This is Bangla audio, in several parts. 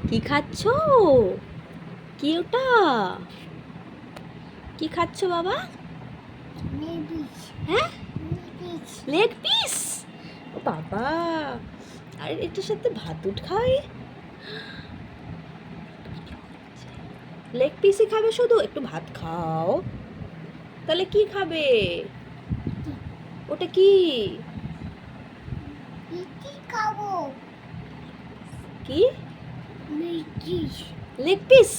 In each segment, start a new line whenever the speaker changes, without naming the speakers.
কি খাচ্ছো? কি ওটা? কি খাচ্ছো বাবা? হ্যাঁ, লেগ পিস। ও বাবা, আর এটার সাথে ভাত উঠ খাই? লেগ পিসই খাবে শুধু? একটু ভাত খাও। তাহলে কি খাবে? ওটা কি? কি? Leg piece.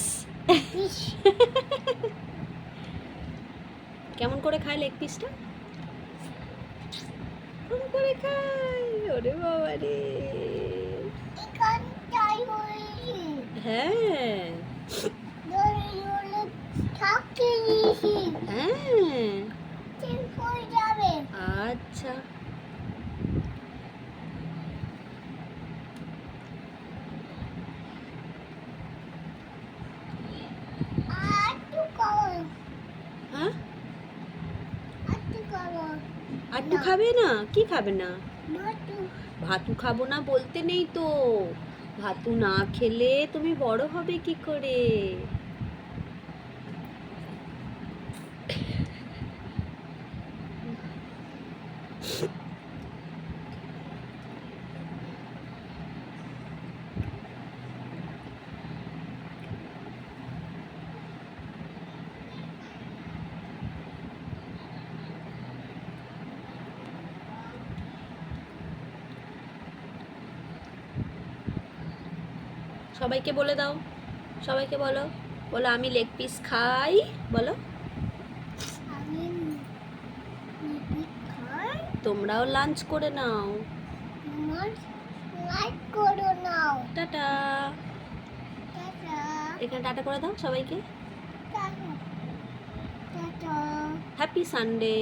কেমন করে খায় লেগ পিসটা? কেমন করে খায়? ওরে বাবা রে। হ্যাঁ হ্যাঁ, আচ্ছা। হ্যাঁ, আটটু খাবে না? কি খাবে না? ভাতু খাবো না বলতে নেই তো। ভাতু না খেলে তুমি বড় হবে কি করে? সবাইকে বলে দাও, সবাইকে বলো, বলো আমি লেগ পিস খাই। বলো, তোমরাও লাঞ্চ করে নাও। টাটা। এখানে টাটা করে দাও সবাইকে। Happy Sunday.